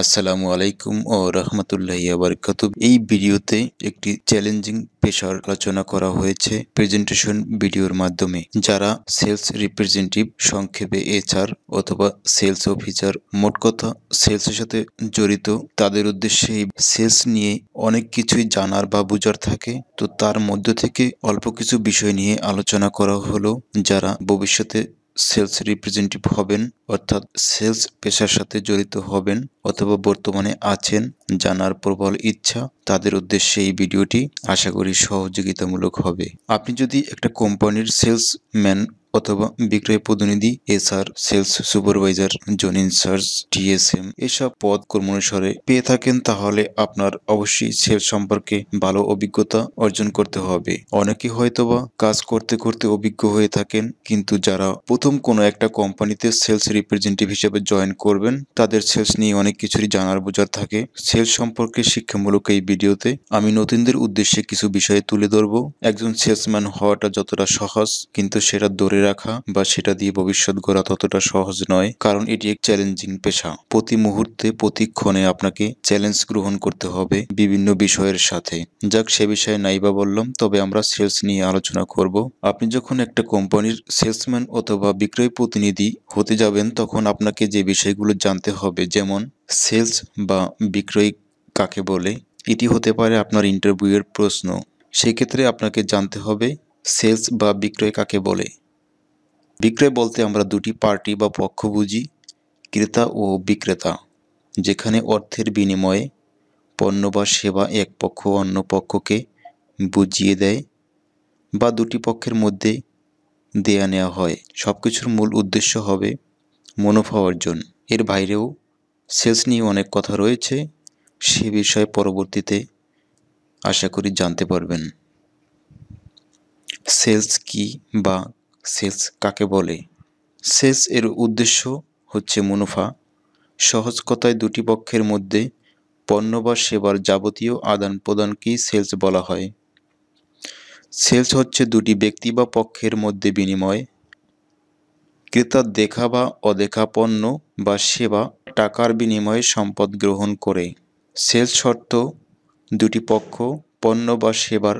আসসালামু আলাইকুম ও রহমতুল্লাহি ওয়া বারাকাতুহু। এই ভিডিওতে একটি চ্যালেঞ্জিং পেশার আলোচনা করা হয়েছে প্রেজেন্টেশন ভিডিওর মাধ্যমে। যারা সেলস রিপ্রেজেন্টেটিভ, সংক্ষেপে এইচআর অথবা সেলস অফিসার, মোট কথা সেলসের সাথে জড়িত, তাদের উদ্দেশ্যে এই সেলস নিয়ে অনেক কিছুই জানার বা বোঝার থাকে। তো তার মধ্য থেকে অল্প কিছু বিষয় নিয়ে আলোচনা করা হলো। যারা ভবিষ্যতে সেলস রিপ্রেজেন্টেটিভ হবেন, অর্থাৎ সেলস পেশার সাথে জড়িত হবেন অথবা বর্তমানে আছেন, জানার প্রবল ইচ্ছা, তাদের উদ্দেশ্যে এই ভিডিওটি আশা করি সহযোগিতামূলক হবে। আপনি যদি একটা কোম্পানির সেলসম্যান অথবা বিক্রয় প্রতিনিধি, SR, sales supervisor, zone incharge, TSM এসব পদ কর্মানুসারে পেয়ে থাকেন, তাহলে আপনার অবশ্যই সেলস সম্পর্কে ভালো অভিজ্ঞতা অর্জন করতে হবে। অনেকে হয়তোবা কাজ করতে করতে অভিজ্ঞ হয়ে থাকেন, কিন্তু যারা প্রথম কোনো একটা কোম্পানিতে সেলস রিপ্রেজেন্টেটিভ হিসেবে জয়েন করবেন, তাদের সেলস নিয়ে অনেক কিছুরই জানার বোঝার থাকে। সেলস সম্পর্কে শিক্ষামূলক এই ভিডিওতে আমি নতুনদের উদ্দেশ্যে কিছু বিষয় তুলে ধরবো। একজন সেলসম্যান হওয়াটা যতটা সহজ, কিন্তু সেটা ধরে রাখা বা সেটা দিয়ে ভবিষ্যৎ গড়া ততটা সহজ নয়, কারণ এটি এক চ্যালেঞ্জিং পেশা। প্রতি মুহূর্তে প্রতি ক্ষণে আপনাকে চ্যালেঞ্জ গ্রহণ করতে হবে বিভিন্ন বিষয়ের সাথে। যাক, সে বিষয়ে নাইবা বললাম, তবে আমরা সেলস নিয়ে আলোচনা করব। আপনি যখন একটা কোম্পানির সেলসম্যান অথবা বিক্রয় প্রতিনিধি হতে যাবেন, তখন আপনাকে যে বিষয়গুলো জানতে হবে, যেমন সেলস বা বিক্রয় কাকে বলে, এটি হতে পারে আপনার ইন্টারভিউয়ের প্রশ্ন। সেক্ষেত্রে আপনাকে জানতে হবে সেলস বা বিক্রয় কাকে বলে। বিক্রয় বলতে আমরা দুটি পার্টি বা পক্ষ বুঝি, ক্রেতা ও বিক্রেতা, যেখানে অর্থের বিনিময়ে পণ্য বা সেবা এক পক্ষ অন্য পক্ষকে বুঝিয়ে দেয় বা দুটি পক্ষের মধ্যে দেয়া নেওয়া হয়। সবকিছুর মূল উদ্দেশ্য হবে মুনাফা অর্জন। এর বাইরেও সেলস নিয়ে অনেক কথা রয়েছে, সে বিষয়ে পরবর্তীতে আশা করি জানতে পারবেন। সেলস কি বা সেলস কাকে বলে? সেলস এর উদ্দেশ্য হচ্ছে মুনাফা। সহজ কথায় দুটি পক্ষের মধ্যে পণ্য বা সেবার যাবতীয় আদান প্রদানকেই সেলস বলা হয়। সেলস হচ্ছে দুটি ব্যক্তি বা পক্ষের মধ্যে বিনিময়। ক্রেতার দেখা বা অদেখা পণ্য বা সেবা টাকার বিনিময়ে সম্পদ গ্রহণ করে। সেলস শর্ত দুটি পক্ষ পণ্য বা সেবার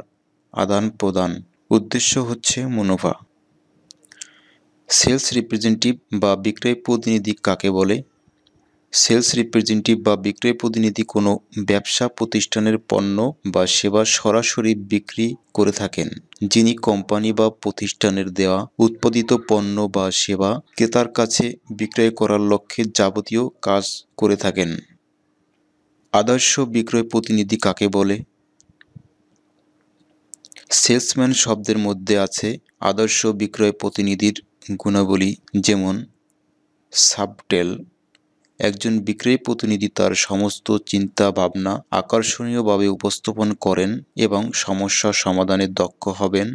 আদান প্রদান, উদ্দেশ্য হচ্ছে মুনাফা। সেলস রিপ্রেজেন্টেটিভ বা বিক্রয় প্রতিনিধি কাকে বলে? সেলস রিপ্রেজেন্টেটিভ বা বিক্রয় প্রতিনিধি কোনো ব্যবসা প্রতিষ্ঠানের পণ্য বা সেবা সরাসরি বিক্রি করে থাকেন, যিনি কোম্পানি বা প্রতিষ্ঠানের দেওয়া উৎপাদিত পণ্য বা সেবা ক্রেতার কাছে বিক্রয় করার লক্ষ্যে যাবতীয় কাজ করে থাকেন। আদর্শ বিক্রয় প্রতিনিধি কাকে বলে? সেলসম্যান শব্দের মধ্যে আছে আদর্শ বিক্রয় প্রতিনিধির গুণাবলী, যেমন সাবটেল। একজন বিক্রয় প্রতিনিধি তার সমস্ত চিন্তা ভাবনা আকর্ষণীয়ভাবে উপস্থাপন করেন এবং সমস্যা সমাধানে দক্ষ হবেন।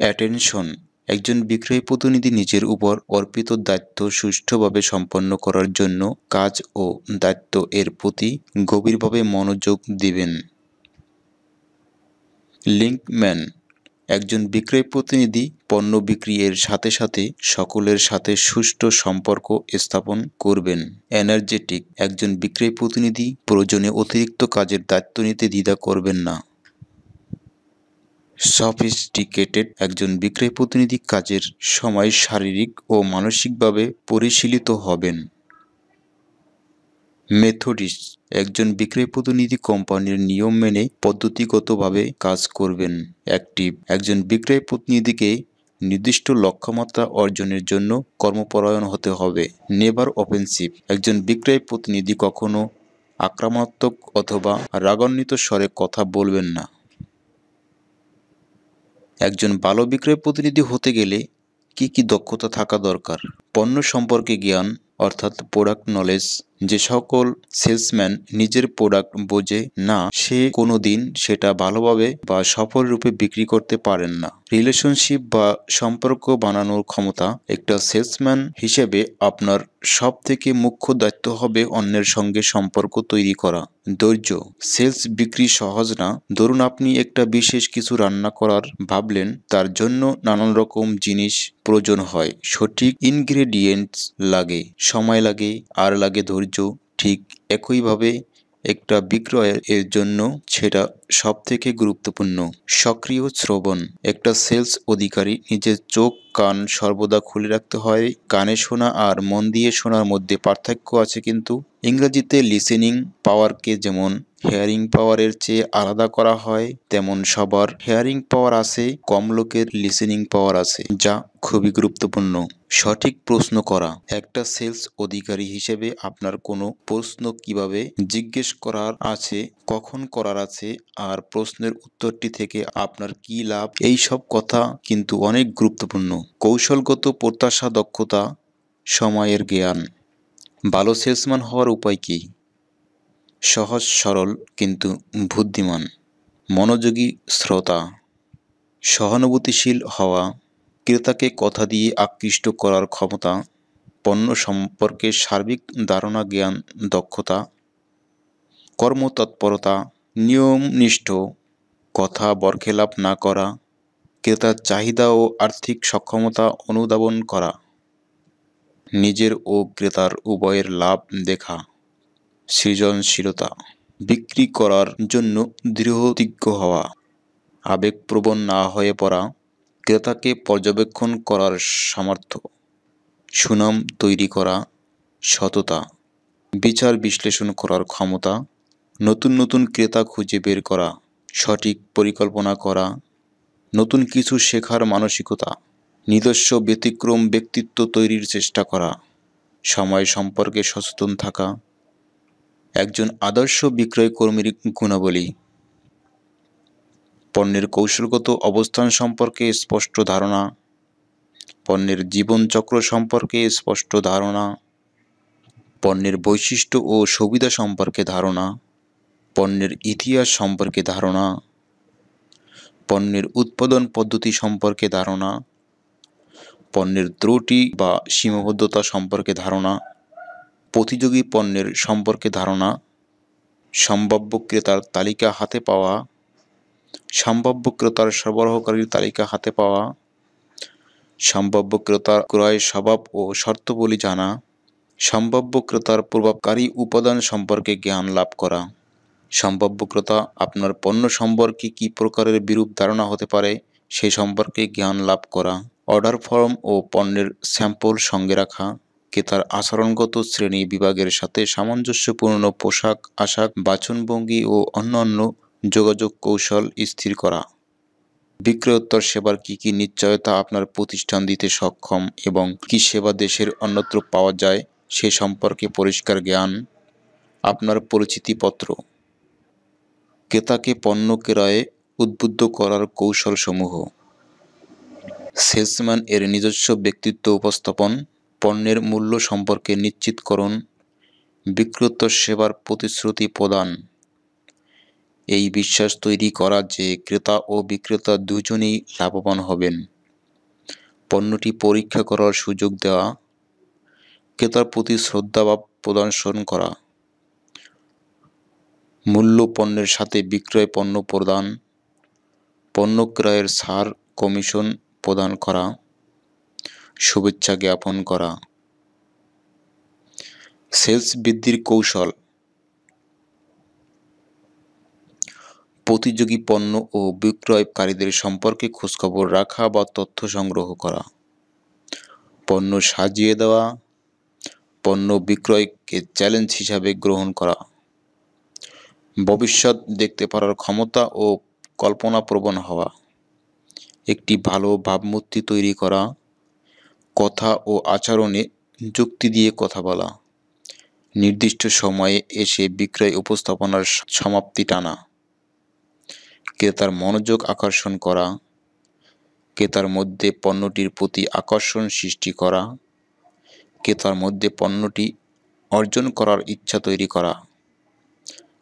অ্যাটেনশন। একজন বিক্রয় প্রতিনিধি নিজের উপর অর্পিত দায়িত্ব সুষ্ঠুভাবে সম্পন্ন করার জন্য কাজ ও দায়িত্ব এর প্রতি গভীরভাবে মনোযোগ দিবেন। লিঙ্কম্যান। একজন বিক্রয় প্রতিনিধি পণ্য বিক্রি এর সাথে সাথে সকলের সাথে সুষ্ঠু সম্পর্ক স্থাপন করবেন। এনার্জেটিক। একজন বিক্রয় প্রতিনিধি প্রয়োজনে অতিরিক্ত কাজের দায়িত্ব নিতে দ্বিধা করবেন না। সফিস্টিকেটেড। একজন বিক্রয় প্রতিনিধি কাজের সময় শারীরিক ও মানসিকভাবে পরিশীলিত হবেন। মেথডিস্ট। একজন বিক্রয় প্রতিনিধি কোম্পানির নিয়ম মেনে পদ্ধতিগতভাবে কাজ করবেন। অ্যাক্টিভ। একজন বিক্রয় প্রতিনিধিকে নির্দিষ্ট লক্ষ্যমাত্রা অর্জনের জন্য কর্মপরায়ণ হতে হবে। Never offensive. একজন বিক্রয় প্রতিনিধি কখনো আক্রমণাত্মক অথবা রাগান্বিত স্বরে কথা বলবেন না। একজন ভালো বিক্রয় প্রতিনিধি হতে গেলে কি কি দক্ষতা থাকা দরকার? পণ্য সম্পর্কে জ্ঞান, অর্থাৎ প্রোডাক্ট নলেজ। যে সকল সেলসম্যান নিজের প্রোডাক্ট বোঝে না, সে কোনোদিন সেটা ভালোভাবে বা সফলরূপে বিক্রি করতে পারেন না। রিলেশনশিপ বা সম্পর্ক বানানোর ক্ষমতা। একটা সেলসম্যান হিসেবে আপনার সবথেকে মুখ্য দায়িত্ব হবে অন্যের সঙ্গে সম্পর্ক তৈরি করা। ধৈর্য। সেলস বিক্রি সহজ না। ধরুন আপনি একটা বিশেষ কিছু রান্না করার ভাবলেন, তার জন্য নানান রকম জিনিস প্রয়োজন হয়, সঠিক ইনগ্রেডিয়েন্টস লাগে, সময় লাগে, আর লাগে ধৈর্য। ঠিক একইভাবে একটা বিক্রয়ের জন্য সেটা সবথেকে গুরুত্বপূর্ণ। সক্রিয় শ্রবণ। একটা সেলস অধিকারী নিজের চোখ কান সর্বদা খুলে রাখতে হয়। কানে শোনা আর মন দিয়ে শোনার মধ্যে পার্থক্য আছে কিন্তু। ইংরেজিতে লিসেনিং পাওয়ারকে যেমন হেয়ারিং পাওয়ারের চেয়ে আলাদা করা হয়, তেমন সবার হেয়ারিং পাওয়ার আছে, কম লোকের লিসেনিং পাওয়ার আছে, যা খুবই গুরুত্বপূর্ণ। সঠিক প্রশ্ন করা। একটা সেলস অধিকারী হিসেবে আপনার কোনো প্রশ্ন কিভাবে জিজ্ঞেস করার আছে, কখন করার আছে, আর প্রশ্নের উত্তরটি থেকে আপনার কি লাভ, এই সব কথা কিন্তু অনেক গুরুত্বপূর্ণ। কৌশলগত প্রত্যাশা, দক্ষতা, সময়ের জ্ঞান। ভালো সেলসম্যান হওয়ার উপায় কি? সহজ সরল কিন্তু বুদ্ধিমান। মনোযোগী শ্রোতা। সহানুভূতিশীল হওয়া। ক্রেতাকে কথা দিয়ে আকৃষ্ট করার ক্ষমতা। পণ্য সম্পর্কে সার্বিক ধারণা জ্ঞান দক্ষতা। কর্মতৎপরতা। নিয়মনিষ্ঠ। কথা বরখেলাপ না করা। ক্রেতার চাহিদা ও আর্থিক সক্ষমতা অনুধাবন করা। নিজের ও ক্রেতার উভয়ের লাভ দেখা। সৃজনশীলতা। বিক্রি করার জন্য দৃঢ়প্রতিজ্ঞ হওয়া। আবেগপ্রবণ না হয়ে পড়া। ক্রেতাকে পর্যবেক্ষণ করার সামর্থ্য। সুনাম তৈরি করা। সততা। বিচার বিশ্লেষণ করার ক্ষমতা। নতুন নতুন ক্রেতা খুঁজে বের করা। সঠিক পরিকল্পনা করা। নতুন কিছু শেখার মানসিকতা। নিজস্ব ব্যতিক্রম ব্যক্তিত্ব তৈরির চেষ্টা করা। সময় সম্পর্কে সচেতন থাকা। একজন আদর্শ বিক্রয় কর্মীর গুণাবলী। পণ্যের কৌশলগত অবস্থান সম্পর্কে স্পষ্ট ধারণা। পণ্যের জীবনচক্র সম্পর্কে স্পষ্ট ধারণা। পণ্যের বৈশিষ্ট্য ও সুবিধা সম্পর্কে ধারণা। পণ্যের ইতিহাস সম্পর্কে ধারণা। পণ্যের উৎপাদন পদ্ধতি সম্পর্কে ধারণা। পণ্যের ত্রুটি বা সীমাবদ্ধতা সম্পর্কে ধারণা। প্রতিযোগী পণ্যের সম্পর্কে ধারণা। সম্ভাব্য ক্রেতার তালিকা হাতে পাওয়া। সম্ভাব্য ক্রেতার সরবরাহকারীর তালিকা হাতে পাওয়া। সম্ভাব্য ক্রেতার ক্রয় স্বভাব ও শর্তাবলী জানা। সম্ভাব্য ক্রেতার প্রভাবকারী উপাদান সম্পর্কে জ্ঞান লাভ করা। সম্ভাব্য ক্রেতা আপনার পণ্য সম্পর্কে কী প্রকারের বিরূপ ধারণা হতে পারে সে সম্পর্কে জ্ঞান লাভ করা। অর্ডার ফর্ম ও পণ্যের স্যাম্পল সঙ্গে রাখা। ক্রেতার আচরণগত শ্রেণী বিভাগের সাথে সামঞ্জস্যপূর্ণ পোশাক আশাক বাচনভঙ্গি ও অন্যান্য যোগাযোগ কৌশল স্থির করা। বিক্রয়োত্তর সেবার কী কী নিশ্চয়তা আপনার প্রতিষ্ঠান দিতে সক্ষম এবং কী সেবা দেশের অন্যত্র পাওয়া যায় সে সম্পর্কে পরিষ্কার জ্ঞান। আপনার পরিচিতিপত্র। ক্রেতাকে পণ্য ক্রয়ে উদ্বুদ্ধ করার কৌশলসমূহ। সেলসম্যান এর নিজস্ব ব্যক্তিত্ব উপস্থাপন। পণ্যের মূল্য সম্পর্কে নিশ্চিতকরণ। বিক্রয়োত্তর সেবার প্রতিশ্রুতি প্রদান। এই বিশ্বাস তৈরি করা যে ক্রেতা ও বিক্রেতা দুজনেই লাভবান হবেন। পণ্যটি পরীক্ষা করার সুযোগ দেওয়া। ক্রেতার প্রতি শ্রদ্ধা বা প্রদর্শন করা। মূল্য পণ্যের সাথে বিক্রয় পণ্য প্রদান। পণ্য ক্রয়ের ছাড় কমিশন প্রদান করা। শুভেচ্ছা জ্ঞাপন করা। সেলস বৃদ্ধির কৌশল। প্রতিযোগী পণ্য ও বিক্রয়কারীদের সম্পর্কে খোঁজখবর রাখা বা তথ্য সংগ্রহ করা। পণ্য সাজিয়ে দেওয়া। পণ্য বিক্রয়কে চ্যালেঞ্জ হিসাবে গ্রহণ করা। ভবিষ্যৎ দেখতে পারার ক্ষমতা ও কল্পনাপ্রবণ হওয়া। একটি ভালো ভাবমূর্তি তৈরি করা। কথা ও আচরণে যুক্তি দিয়ে কথা বলা। নির্দিষ্ট সময়ে এসে বিক্রয় উপস্থাপনার সমাপ্তি টানা। ক্রেতার মনোযোগ আকর্ষণ করা। ক্রেতার মধ্যে পণ্যটির প্রতি আকর্ষণ সৃষ্টি করা। ক্রেতার মধ্যে পণ্যটি অর্জন করার ইচ্ছা তৈরি করা।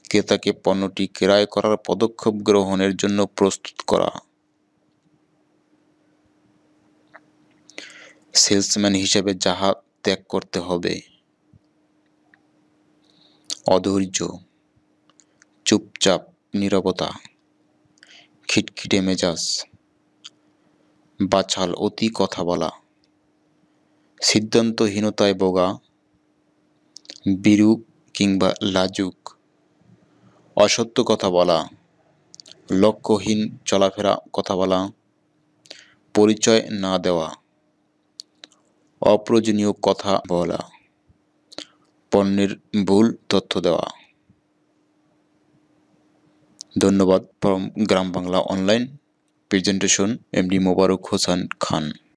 ক্রেতাকে পণ্যটি ক্রয় করার পদক্ষেপ গ্রহণের জন্য প্রস্তুত করা। সেলসম্যান হিসেবে যাহা ত্যাগ করতে হবে: অধৈর্য, চুপচাপ নীরবতা, খিটখিটে মেজাজ, বাচাল অতি কথা বলা, সিদ্ধান্তহীনতায় ভোগা, বিরূপ কিংবা লাজুক, অসত্য কথা বলা, লক্ষ্যহীন চলাফেরা কথা বলা, পরিচয় না দেওয়া, অপ্রয়োজনীয় কথা বলা, পণ্যের ভুল তথ্য দেওয়া। ধন্যবাদ। From Gram Bangla Online, presentation MD Mobarak Hossain Khan.